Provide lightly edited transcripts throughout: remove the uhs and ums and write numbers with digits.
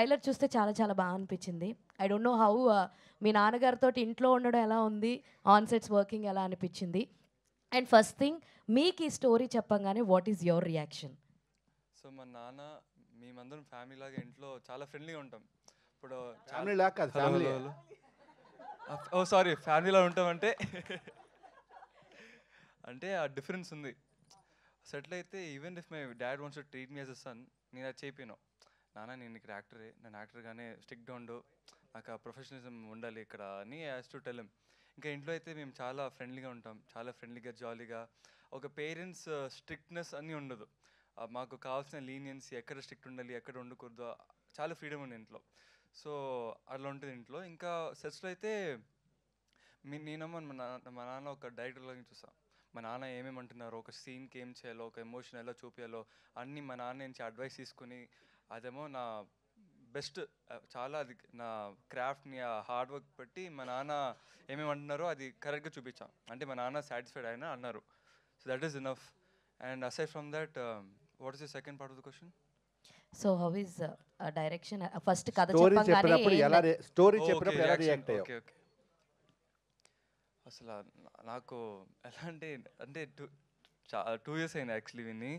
Trailer చూస్తే చాలా చాలా బాగా అనిపించింది. ఐ డోంట్ నో హౌ మీ నాన్నగారితో ఇంట్లో ఉండడం ఎలా ఉంది, ఆన్ సెట్స్ వర్కింగ్ ఎలా అనిపించింది? అండ్ ఫస్ట్ థింగ్, మీకు ఈ స్టోరీ చెప్పంగానే what is your reaction? So మా నాన్న మేమందరం ఫ్యామిలీ లాగా ఇంట్లో చాలా ఫ్రెండ్లీగా ఉంటాం. ఇప్పుడు ఫ్యామిలీ లాగా కాదు, ఫ్యామిలీ. ఓ సారీ, ఫ్యామిలీలో ఉంటామంటే అంటే ఆ డిఫరెన్స్ ఉంది. సెటిల్ అయితే even if my dad wants to treat me as a son, నేను అది చేయను. నాన్న నేను ఇక్కడ యాక్టరే, నేను యాక్టర్గానే స్టిక్గా ఉండు, నాకు ఆ ప్రొఫెషనలిజం ఉండాలి ఇక్కడ అని యాజ్ టు టెల్ హిమ్. ఇంకా ఇంట్లో అయితే మేము చాలా ఫ్రెండ్లీగా ఉంటాం, చాలా ఫ్రెండ్లీగా జాలీగా. ఒక పేరెంట్స్ స్ట్రిక్ట్నెస్ అన్నీ ఉండదు. మాకు కావాల్సిన లీనియన్స్, ఎక్కడ స్ట్రిక్ట్ ఉండాలి ఎక్కడ ఉండకూడదు, చాలా ఫ్రీడమ్ ఉంది ఇంట్లో. సో అట్లా ఉంటుంది ఇంట్లో. ఇంకా సెట్స్లో అయితే నేనేమో మా నాన్న ఒక డైరెక్టర్ లాగా చూస్తాను. మా నాన్న ఏమేమి అంటున్నారో, ఒక సీన్కి ఏం చేయాలో, ఒక ఎమోషన్ ఎలా చూపించాలో అన్నీ మా నాన్న నుంచి అడ్వైస్ తీసుకుని, అదేమో నా బెస్ట్, చాలా అది నా క్రాఫ్ట్ని ఆ హార్డ్ వర్క్ పెట్టి మా నాన్న ఏమేమి అంటున్నారో అది కరెక్ట్గా చూపించాం. అంటే మా నాన్న సాటిస్ఫైడ్ అయినా అన్నారు. So that is enough. And aside from that, what is the second part of the question? So how is direction? First కథ స్టోరీ చెప్పంగానే చెప్పినప్పుడు ఎలా స్టోరీ చెప్పినప్పుడు ఎలా రియాక్ట్ రియాక్ట్ అయ్యావు? Okay okay. అసలు నాకు ఎలా అంటే 2 years అయింది యాక్చువల్లీ విని.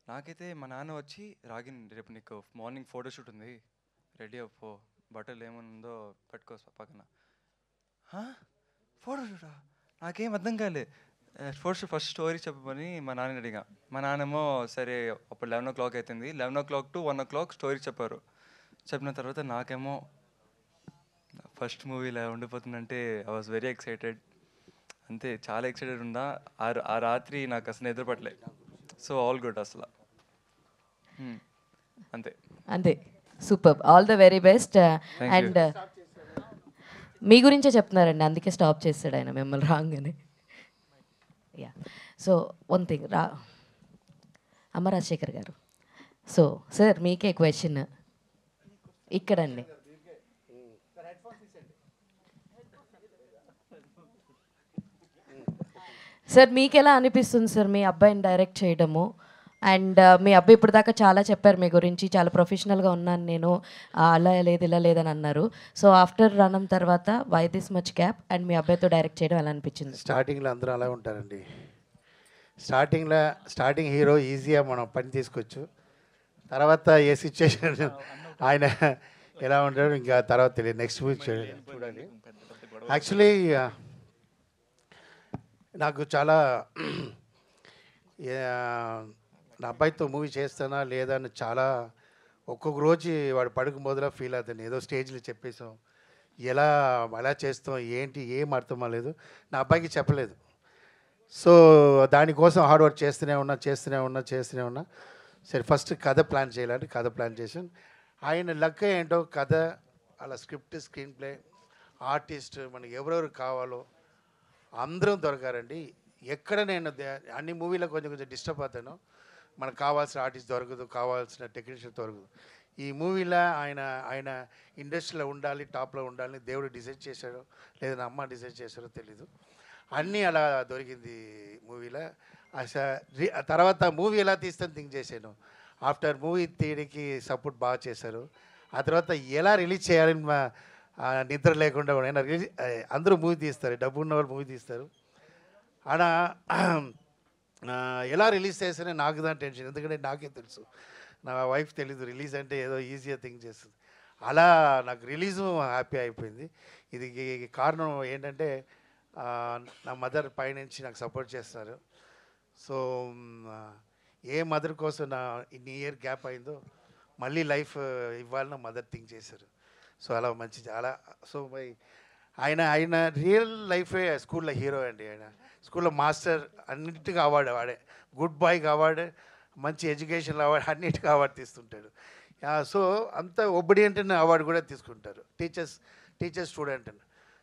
నాకైతే మా నాన్న వచ్చి, రాగిన్ రేపు నీకు మార్నింగ్ ఫోటోషూట్ ఉంది, రెడీ అవ్వు, బట్టలు ఏముందో పెట్టుకో పక్కన. ఫోటోషూటా? నాకేం అర్థం కాలే. ఫస్ట్ స్టోరీ చెప్పమని మా నాన్న అడిగా. మా నాన్నేమో సరే, అప్పుడు 11 o'clock అవుతుంది, 11 o'clock to 1 o'clock స్టోరీ చెప్పారు. చెప్పిన తర్వాత నాకేమో ఫస్ట్ మూవీ ఇలా ఉండిపోతుందంటే ఐ వాజ్ వెరీ ఎక్సైటెడ్. అంతే, చాలా ఎక్సైటెడ్ ఉన్నా. ఆ రాత్రి నాకు అసలు నిద్ర పట్టలే. సో ఆల్ గుడ్ అసలు. అంతే అంతే. Super, all the very best. And మీ గురించే చెప్తున్నారండి, అందుకే స్టాప్ చేస్తాడు ఆయన మిమ్మల్ని రాగానే. యా, సో వన్ థింగ్ అమ్మ రాజశేఖర్ గారు. సో సార్ మీకే క్వశ్చన్ ఇక్కడండి. సార్ మీకు ఎలా అనిపిస్తుంది సార్ మీ అబ్బాయిని డైరెక్ట్ చేయడము? అండ్ మీ అబ్బాయి ఇప్పుడు దాకా చాలా చెప్పారు మీ గురించి, చాలా ప్రొఫెషనల్గా ఉన్నాను నేను, అలా లేదు ఇలా లేదని అన్నారు. సో ఆఫ్టర్ రణం తర్వాత why this much gap, and మీ అబ్బాయితో డైరెక్ట్ చేయడం ఎలా అనిపించింది? స్టార్టింగ్లో అందరూ అలా ఉంటారండి. స్టార్టింగ్ హీరో ఈజీగా మనం పని తీసుకోవచ్చు. తర్వాత ఏ సిచ్యువేషన్ ఆయన ఎలా ఉంటాడో ఇంకా తర్వాత తెలియదు. నెక్స్ట్ మూవీ చూడండి. యాక్చువల్లీ నాకు చాలా నా అబ్బాయితో మూవీ చేస్తానా లేదా అని చాలా ఒక్కొక్క రోజు వాడు పడుకు మొదల ఫీల్ అవుతాను. ఏదో స్టేజ్లో చెప్పేసాం, ఎలా చేస్తాం ఏంటి ఏం అర్థం అవ్వలేదు, నా అబ్బాయికి చెప్పలేదు. సో దానికోసం హార్డ్ వర్క్ చేస్తూనే ఉన్నా. సరే ఫస్ట్ కథ ప్లాన్ చేయాలంటే కథ ప్లాన్ చేసాను. ఆయన లక్ ఏంటో కథ, అలా స్క్రిప్ట్, స్క్రీన్ ప్లే, ఆర్టిస్ట్, మనకి ఎవరెవరు కావాలో అందరం దొరకారండి. ఎక్కడ నేను అన్ని మూవీలో కొంచెం డిస్టర్బ్ అవుతాను, మనకు కావాల్సిన ఆర్టిస్ట్ దొరకదు, కావాల్సిన టెక్నీషియన్ దొరకదు. ఈ మూవీలో ఆయన ఇండస్ట్రీలో ఉండాలి, టాప్లో ఉండాలని దేవుడు డిసైడ్ చేశాడో లేదా నా అమ్మ డిసైడ్ చేశాడో తెలీదు, అన్నీ అలా దొరికింది మూవీలో. తర్వాత మూవీ ఎలా తీస్తాను థింక్ చేశాను. ఆఫ్టర్ మూవీ తీయడానికి సపోర్ట్ బాగా చేశారు. ఆ తర్వాత ఎలా రిలీజ్ చేయాలని నిద్ర లేకుండా కూడా అందరూ మూవీ తీస్తారు, డబ్బు ఉన్న వాళ్ళు మూవీ తీస్తారు. ఆడ ఎలా రిలీజ్ చేస్తానే నాకు దాని టెన్షన్, ఎందుకంటే నాకే తెలుసు, నా వైఫ్ తెలీదు రిలీజ్ అంటే ఏదో ఈజీగా థింక్ చేస్తుంది. అలా నాకు రిలీజు హ్యాపీ అయిపోయింది. ఇది కారణం ఏంటంటే నా మదర్ పైనుంచి నాకు సపోర్ట్ చేస్తారు. సో ఏ మదర్ కోసం నా ఇన్ని ఇయర్ గ్యాప్ అయిందో మళ్ళీ లైఫ్ ఇవ్వాలని మదర్ థింక్ చేశారు. సో అలా మంచి చాలా. సో ఆయన రియల్ లైఫే స్కూల్లో హీరో అండి. ఆయన స్కూల్లో మాస్టర్, అన్నిటికీ అవార్డు వాడే, గుడ్ బాయ్కి అవార్డు, మంచి ఎడ్యుకేషన్ అవార్డు, అన్నిటికీ అవార్డు తీస్తుంటాడు. సో అంత ఒబిడియంట్ అవార్డు కూడా తీసుకుంటారు టీచర్ స్టూడెంట్ అని.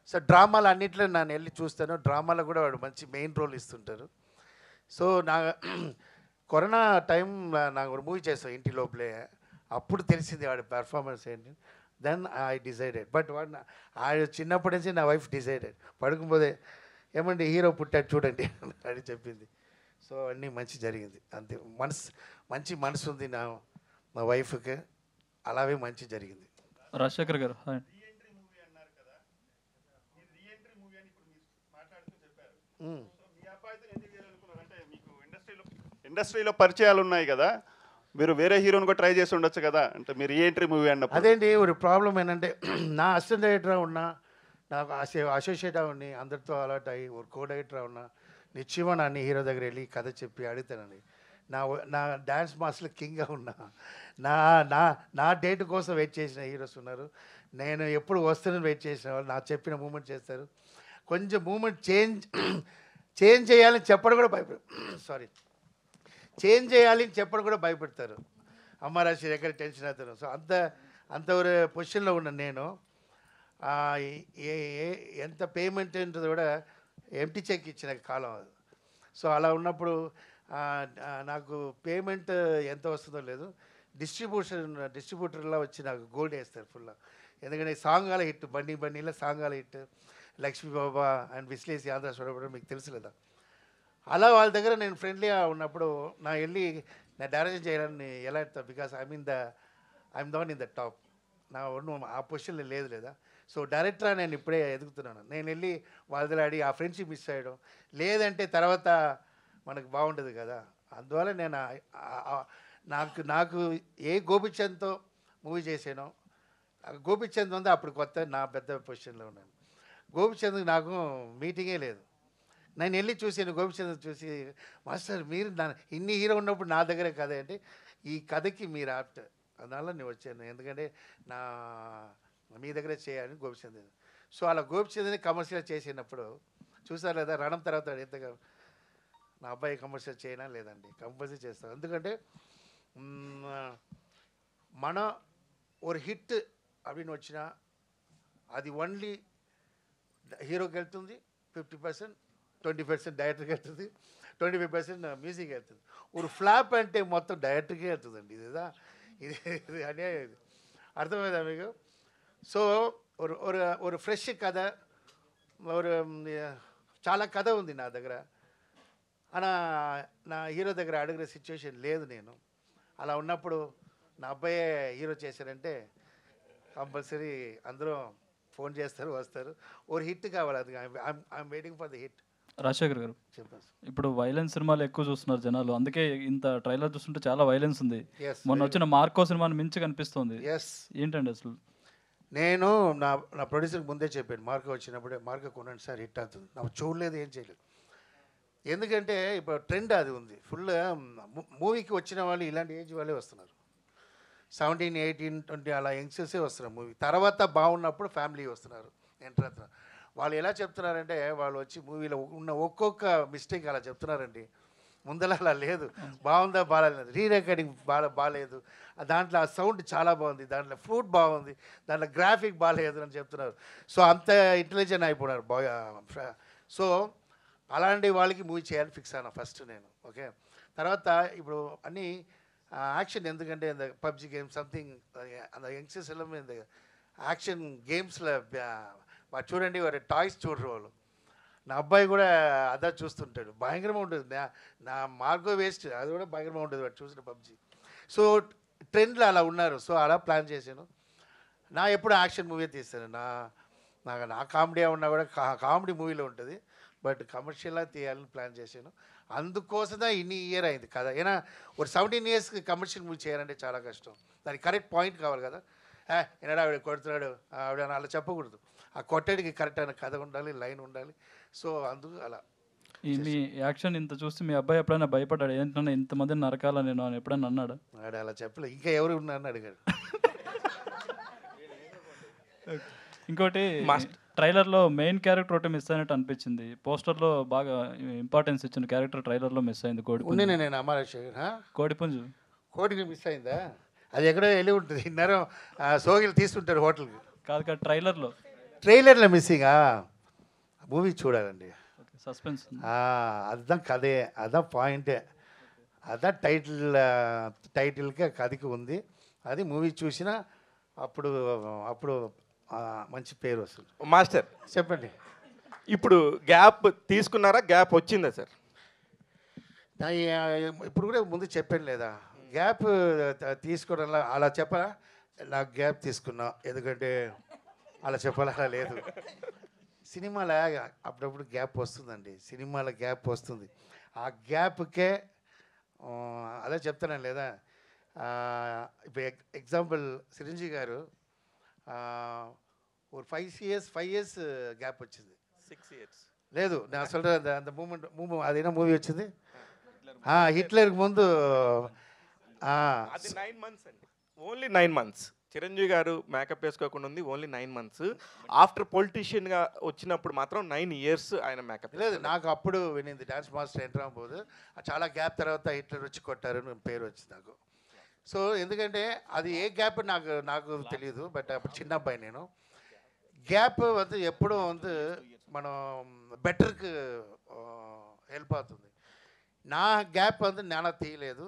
సో డ్రామాలు అన్నింటిలో నేను వెళ్ళి చూస్తాను, డ్రామాలో కూడా వాడు మంచి మెయిన్ రోల్ ఇస్తుంటారు. సో కరోనా టైం నాకు ఒక మూవీ చేస్తాను ఇంటి లోపలే, అప్పుడు తెలిసింది వాడి పెర్ఫార్మెన్స్ ఏంటి. Then I decided. బట్ వాడు చిన్నప్పటి నుంచి నా వైఫ్ డిసైడెడ్, పడుకుపోతే ఏమండి హీరో పుట్టాడు చూడండి అని చెప్పింది. సో అన్నీ మంచి జరిగింది అంతే. మంచి మనసు ఉంది నా వైఫ్కి. అలాగే మంచి జరిగింది. రాజశేఖర్ గారు హాయ్. ఇండస్ట్రీలో పరిచయాలు ఉన్నాయి కదా, మీరు వేరే హీరోని కూడా ట్రై చేసి ఉండొచ్చు కదా, అంటే మీరు రీఎంట్రీ మూవీ అన్నప్పుడు. అదేంటి ఒక ప్రాబ్లం ఏంటంటే నా అసిస్టెంట్ డైరెక్టర్ ఉన్నా, నాకు అసోసియేట్ ఉన్ని అందరితో అలర్ట్ అయ్యి ఒక కో డైరెక్టర్ ఉన్నా నిశ్చయమా నన్ను హీరో దగ్గర వెళ్ళి కథ చెప్పి అడుగుతానండి. నా డ్యాన్స్ మాస్టర్ కింగ్గా ఉన్నా, నా నా నా డేట్ కోసం వెయిట్ చేసిన హీరోస్ ఉన్నారు. నేను ఎప్పుడు వస్తానని వెయిట్ చేసిన వాళ్ళు నా చెప్పిన మూమెంట్ చేస్తారు. కొంచెం మూమెంట్ చేంజ్ చేయాలని చెప్పడం కూడా చేంజ్ చేయాలి అని చెప్పడం కూడా భయపెడతారు. అమ్మ రాశి ఎక్కడ టెన్షన్ అవుతాను. సో అంత ఒక పొజిషన్లో ఉన్నాను నేను. ఎంత పేమెంట్ ఉంటుంది కూడా ఎంటీ చెక్ ఇచ్చిన కాలం అది. సో అలా ఉన్నప్పుడు నాకు పేమెంట్ ఎంత వస్తుందో లేదు, డిస్ట్రిబ్యూటర్లో వచ్చి నాకు గోల్డ్ వేస్తారు ఫుల్. ఎందుకంటే సాంగాల హిట్, బండిలో సాంగాల హిట్, లక్ష్మీ బాబా అండ్ విశ్లేసి ఆంధ్ర చూడబడి మీకు తెలుసు కదా. అలా వాళ్ళ దగ్గర నేను ఫ్రెండ్లీగా ఉన్నప్పుడు నా వెళ్ళి నా డైరెక్షన్ చేయాలని ఎలా ఎడతా, because I'm the one in the top. నా ఆ పొజిషన్లో లేదు లేదా. సో డైరెక్టర్ నేను ఇప్పుడే ఎదుగుతున్నాను. నేను వెళ్ళి వాళ్ళ దగ్గర అడిగి ఆ ఫ్రెండ్షిప్ మిస్ అయ్యడం లేదంటే తర్వాత మనకు బాగుంటుంది కదా. అందువల్ల నేను నాకు ఏ గోపిచంద్తో మూవీ చేసానో, గోపిచంద్ ఉంది అప్పుడు కొత్త నా పెద్ద పొజిషన్లో ఉన్నాను. గోపిచంద్ నాకు మీటింగే లేదు. నేను వెళ్ళి చూసాను గోపిచంద్ చూసి, మాస్టర్ మీరు ఇన్ని హీరో ఉన్నప్పుడు నా దగ్గరే కథ అంటే ఈ కథకి మీరు ఆప్ట్, అందువల్ల నేను వచ్చాను, ఎందుకంటే మీ దగ్గరే చేయాలని గోపిచంద్. సో అలా గోపిచంద్ని కమర్షియల్ చేసినప్పుడు చూసారు లేదా, రణం తర్వాత ఎంతగా నా అబ్బాయి కమర్షియల్ చేయనా లేదండి, కంపల్సరీ చేస్తాను. ఎందుకంటే మన ఒక హిట్ అవిని వచ్చినా అది ఓన్లీ హీరోకి వెళ్తుంది 50%, 20% డైరెక్టర్కి వెళ్తుంది, 25% మ్యూజిక్ వెళ్తుంది. ఒక ఫ్లాప్ అంటే మొత్తం డైరెక్టర్కే వెళ్తుందండి. ఇది అనే అర్థమైందా మీకు? సో ఒక ఫ్రెష్ కథ, చాలా కథ ఉంది నా దగ్గర, నా హీరో దగ్గర అడిగిన సిచ్యువేషన్ లేదు నేను. అలా ఉన్నప్పుడు నా అబ్బాయే హీరో చేశారంటే కంపల్సరీ అందరూ ఫోన్ చేస్తారు, వస్తారు. ఒక హిట్ కావాలి, అది I'm waiting for the hit. Rajasekhar గారు చెప్పండి. ఇప్పుడు వైలెన్స్ సినిమాలు ఎక్కువ చూస్తున్నారు జనాలు, అందుకే ఇంత ట్రైలర్ చూస్తుంటే చాలా వైలెన్స్ ఉంది. మొన్న వచ్చిన మార్కో సినిమాని మించి కనిపిస్తుంది. ఏంటండి అసలు? నేను నా ప్రొడ్యూసర్కి ముందే చెప్పాను, మార్కో వచ్చినప్పుడే మార్కో కొనండి సార్, హిట్ అవుతుంది. నాకు చూడలేదు, ఏం చేయలేదు. ఎందుకంటే ఇప్పుడు ట్రెండ్ అది ఉంది ఫుల్. మూవీకి వచ్చిన వాళ్ళు ఇలాంటి ఏజ్ వాళ్ళే వస్తున్నారు, 17, 18, 20 అలా యంగ్స్టర్సే వస్తున్నారు మూవీ. తర్వాత బాగున్నప్పుడు ఫ్యామిలీ వస్తున్నారు, ఎంటర్ అవుతున్నారు. వాళ్ళు ఎలా చెప్తున్నారంటే వాళ్ళు వచ్చి మూవీలో ఉన్న ఒక్కొక్క మిస్టేక్ అలా చెప్తున్నారండి. ముందర అలా లేదు, బాగుందా బాగాలేదు, రీ రికార్డింగ్ బాగాలేదు, దాంట్లో ఆ సౌండ్ చాలా బాగుంది, దాంట్లో ఫ్రూట్ బాగుంది, దాంట్లో గ్రాఫిక్ బాగాలేదు అని చెప్తున్నారు. సో అంత ఇంటెలిజెంట్ అయిపోయినారు సో అలాంటి వాళ్ళకి మూవీ చేయాలని ఫిక్స్ అయినా ఫస్ట్ నేను. ఓకే, తర్వాత ఇప్పుడు అన్నీ యాక్షన్, ఎందుకంటే இந்த పబ్జి గేమ్ సంథింగ్ அந்த యంగ్స్టర్స్ ఎல்லாம் இந்த యాక్షన్ గేమ్స్లో చూడండి, వారి టాయ్స్ చూడరు వాళ్ళు. నా అబ్బాయి కూడా అదా చూస్తుంటాడు, భయంకరంగా ఉంటుంది. నా మార్గో వేస్ట్ అది కూడా భయంకరంగా ఉంటుంది వాడు చూసిన పబ్జి. సో ట్రెండ్లో అలా ఉన్నారు. సో అలా ప్లాన్ చేశాను. నా ఎప్పుడు యాక్షన్ మూవీ తీస్తాను. నా కామెడీ ఉన్నా కూడా కామెడీ మూవీలో ఉంటుంది, బట్ కమర్షియల్గా తీయాలని ప్లాన్ చేశాను. అందుకోసమే ఇన్ని ఇయర్ అయింది కదా. ఏనా ఒక 17 yearsకి కమర్షియల్ మూవీ చేయాలంటే చాలా కష్టం. దానికి కరెక్ట్ పాయింట్ కావాలి కదా. ఏనాడు ఆవిడ కొడుతున్నాడు ఆవిడ అలా చెప్పకూడదు. ఆ కొట్టడికి కరెక్ట్ అయిన కథ ఉండాలి, లైన్ ఉండాలి. సో అందుకు అలా. మీ యాక్షన్ ఇంత చూసి మీ అబ్బాయి ఎప్పుడైనా భయపడ్డాడు, ఏంటన్నా ఇంతమందిని నరకాల నేను అని ఎప్పుడైనా అన్నాడు? ఆడు అలా చెప్పలే, ఇంకా ఎవరు ఉన్నారని అడిగాడు. ఇంకోటి ట్రైలర్లో మెయిన్ క్యారెక్టర్ ఒకటి మిస్ అయినట్టు అనిపించింది. పోస్టర్లో బాగా ఇంపార్టెన్స్ ఇచ్చిన క్యారెక్టర్ ట్రైలర్లో మిస్ అయింది. నేను కోడిపుంజు కోడికి మిస్ అయిందా? అది ఎక్కడో వెళ్ళి ఉంటుంది, ఇన్నరం సోగిలు తీసుకుంటారు హోటల్కి. కాదు ట్రైలర్లో మిస్సింగా. మూవీ చూడాలండి, సస్పెన్స్. அதுதான் కథే, అதான் పాయింటే, అதான் టైటిల్కి కథకి ఉంది. అది మూవీ చూసినా అప్పుడు మంచి పేరు వస్తుంది. మాస్టర్ చెప్పండి. ఇప్పుడు గ్యాప్ తీసుకున్నారా, గ్యాప్ వచ్చిందా సార్? ఇప్పుడు కూడా ముందు చెప్పాను లేదా, గ్యాప్ తీసుకోవడం అలా చెప్పరా. నాకు గ్యాప్ తీసుకున్నా, ఎందుకంటే అలా చెప్పాలా లేదు. సినిమాలో అప్పుడప్పుడు గ్యాప్ వస్తుందండి, సినిమాలో గ్యాప్ వస్తుంది. ఆ గ్యాప్కే అదే చెప్తాను లేదా, ఇప్పుడు ఎగ్జాంపుల్ చిరంజీవి గారు ఒక 5 years గ్యాప్ వచ్చింది. 6 years లేదు నేను అసలు అంత మూమెంట్ అదేనా మూవీ వచ్చింది హిట్లర్కి ముందు. అది 9 months అండి, ఓన్లీ 9 months. చిరంజీవి గారు మేకప్ వేసుకోకుండా ఉంది ఓన్లీ 9 months. ఆఫ్టర్ పొలిటీషియన్గా వచ్చినప్పుడు మాత్రం 9 years ఆయన మేకప్. లేదు నాకు అప్పుడు వినింది డాన్స్ మాస్టర్ ఎంటర్ అవ్వబోదు, చాలా గ్యాప్ తర్వాత హిట్లర్ వచ్చి కొట్టారు పేరు వచ్చింది నాకు. సో ఎందుకంటే అది ఏ గ్యాప్ నాకు తెలియదు, బట్ అప్పుడు చిన్న అబ్బాయి నేను. గ్యాప్ வந்து ఎప్పుడూ வந்து మనం బెటర్కి హెల్ప్ అవుతుంది. నా గ్యాప్ வந்து నేను తీయలేదు.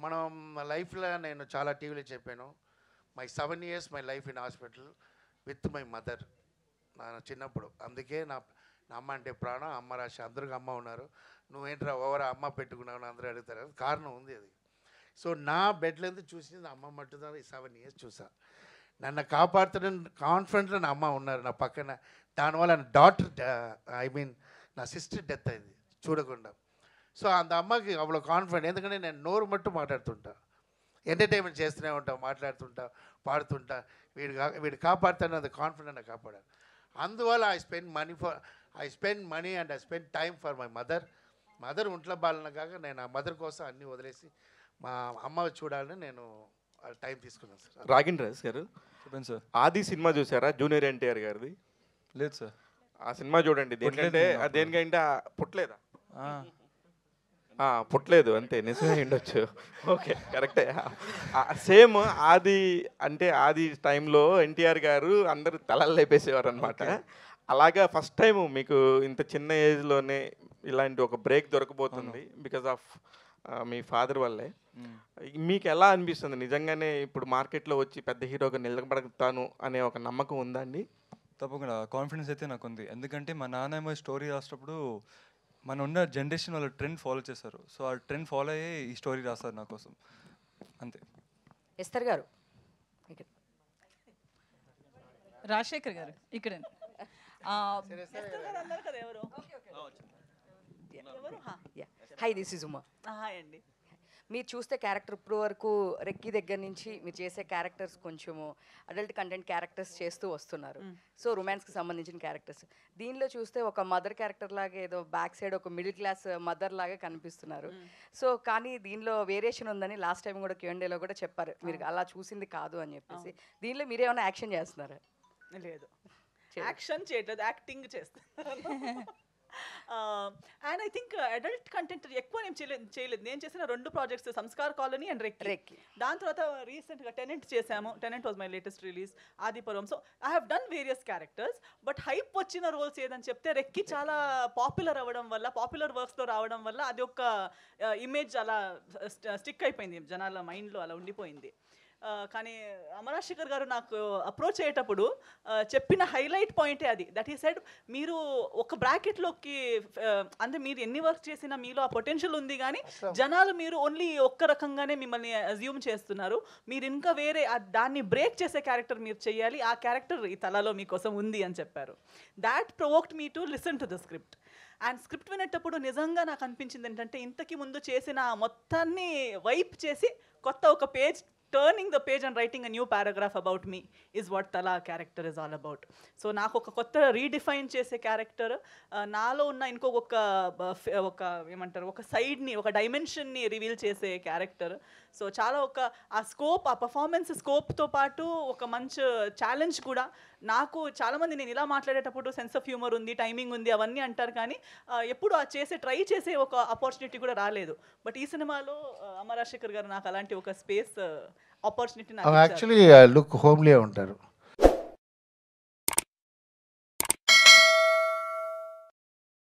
మనం లైఫ్లో నేను చాలా టీవీలో చెప్పాను, my 7 years my life in hospital with my mother. నా చిన్నప్పుడు అందుకే నా అమ్మ అంటే ప్రాణం, అమ్మ రాశి, అందరికి అమ్మ ఉన్నారు, నువ్వేంట్రా ఓవర్ అమ్మ పెట్టుకున్నావు అందరూ అడుగుతారు, కారణం ఉంది అది. సో నా బెడ్లేందు చూసింది అమ్మ మట్టుదా 7 years చూసా. నన్ను కాపాడుతున్న కాన్ఫిడెంట్లో నా అమ్మ ఉన్నారు నా పక్కన. దానివల్ల నా డాటర్ నా సిస్టర్ డెత్ అయింది చూడకుండా. సో అంత అమ్మకి అவ்வளோ కాన్ఫిడెంట్, ఎందుకంటే నేను నోరు మట్టు మాట్లాడుతుంటా, ఎంటర్టైన్మెంట్ చేస్తూనే ఉంటా, మాట్లాడుతుంటా, పాడుతుంటా. వీడు కాపాడుతాను అంత కాన్ఫిడెంట్ నాకు కాపాడాను. అందువల్ల I spend money and I spend time for my mother ఒంట్లో బాలన కాక నేను ఆ మదర్ కోసం అన్నీ వదిలేసి మా అమ్మ చూడాలని నేను టైం తీసుకున్నాను సార్. రాగింద్రాజ్ గారు చెప్పండి సార్. ఆది సినిమా చూసారా, జూనియర్ ఎన్టీఆర్ గారిది? లేదు సార్. ఆ సినిమా చూడండి. దేనికంటే దేనికంటే పుట్టలేదా? పుట్టలేదు అంతే, నిజమే ఉండొచ్చు. ఓకే కరెక్టే. సేమ్ ఆది అంటే ఆది టైంలో ఎన్టీఆర్ గారు అందరూ తలలు లేపేసేవారు అనమాట. అలాగా ఫస్ట్ టైం మీకు ఇంత చిన్న ఏజ్లోనే ఇలాంటి ఒక బ్రేక్ దొరకబోతుంది బికాజ్ ఆఫ్ మీ ఫాదర్ వల్లే. మీకు ఎలా అనిపిస్తుంది నిజంగానే ఇప్పుడు మార్కెట్లో వచ్చి పెద్ద హీరోగా నిలబడతాను అనే ఒక నమ్మకం ఉందా అండి? తప్పకుండా కాన్ఫిడెన్స్ అయితే నాకు ఉంది, ఎందుకంటే మా నాన్న స్టోరీ రాసేటప్పుడు మన ఉన్న జనరేషన్ వాళ్ళు ట్రెండ్ ఫాలో చేస్తారు. సో ఆ ట్రెండ్ ఫాలో అయ్యే ఈ స్టోరీ రాస్తారు నా కోసం, అంతే. ఎస్తర్ గారు రాజశేఖర్ గారు ఇక్కడ హై దిస్ ఇస్ ఉమా. అండి మీరు చూస్తే క్యారెక్టర్ ఇప్పుడు వరకు రెక్కి దగ్గర నుంచి మీరు చేసే క్యారెక్టర్స్ కొంచెము అడల్ట్ కంటెంట్ క్యారెక్టర్స్ చేస్తూ వస్తున్నారు. సో రొమాన్స్కి సంబంధించిన క్యారెక్టర్స్ దీనిలో చూస్తే ఒక మదర్ క్యారెక్టర్ లాగా ఏదో బ్యాక్ సైడ్ ఒక మిడిల్ క్లాస్ మదర్ లాగా కనిపిస్తున్నారు. సో కానీ దీనిలో వేరియేషన్ ఉందని లాస్ట్ టైం కూడా Q&Aలో కూడా చెప్పారు, మీరు అలా చూసింది కాదు అని చెప్పేసి. దీనిలో మీరేమైనా యాక్షన్ చేస్తున్నారా? లేదు, యాక్షన్ చేయట్లేదు, యాక్టింగ్ చేస్తాను. And I think adult content ఎక్కువ నేను చేయలేదు. నేను చేసిన 2 projects, Sanskar colony and recce. దాని తర్వాత రీసెంట్గా టెనెంట్ చేశాము. Tenant was my latest release, Adipuram. So I have done various characters, but hype వచ్చిన రోల్స్ ఏదని చెప్తే రెక్కి చాలా పాపులర్ అవ్వడం వల్ల, పాపులర్ వర్క్స్లో రావడం వల్ల అది ఒక ఇమేజ్ అలా స్టిక్ అయిపోయింది జనాల మైండ్లో, అలా ఉండిపోయింది. కానీ అమరాశేఖర్ గారు నాకు అప్రోచ్ అయ్యేటప్పుడు చెప్పిన హైలైట్ పాయింటే అది. దట్ ఈ సెడ్ మీరు ఒక బ్రాకెట్లోకి అంటే మీరు ఎన్ని వర్క్ చేసినా మీలో ఆ పొటెన్షియల్ ఉంది, కానీ జనాలు మీరు ఓన్లీ ఒక్క రకంగానే మిమ్మల్ని అజ్యూమ్ చేస్తున్నారు. మీరు ఇంకా వేరే దాన్ని బ్రేక్ చేసే క్యారెక్టర్ మీరు చేయాలి, ఆ క్యారెక్టర్ ఈ తలలో మీకోసం ఉంది అని చెప్పారు. That provoked me to listen to the script. And script వినేటప్పుడు నిజంగా నాకు అనిపించింది ఏంటంటే ఇంతకి ముందు చేసిన మొత్తాన్ని వైప్ చేసి కొత్త ఒక page, turning the page and writing a new paragraph about me is what తలా character is all about. So నాకు ఒక కొత్త రీడిఫైన్ చేసే క్యారెక్టర్, నాలో ఉన్న ఇంకొక ఏమంటారు ఒక సైడ్ని, ఒక డైమెన్షన్ని రివీల్ చేసే క్యారెక్టర్. సో చాలా ఆ స్కోప్, ఆ పర్ఫార్మెన్స్ స్కోప్తో పాటు ఒక మంచి ఛాలెంజ్ కూడా. నాకు చాలామంది నేను ఇలా మాట్లాడేటప్పుడు సెన్స్ ఆఫ్ హ్యూమర్ ఉంది, టైమింగ్ ఉంది అవన్నీ అంటారు, కానీ ఎప్పుడు ట్రై చేసే ఒక ఆపర్చునిటీ కూడా రాలేదు. బట్ ఈ సినిమాలో అమరాశేఖర్ గారు నాకు అలాంటి ఒక space opportunity. Actually look homely ఉంటారు.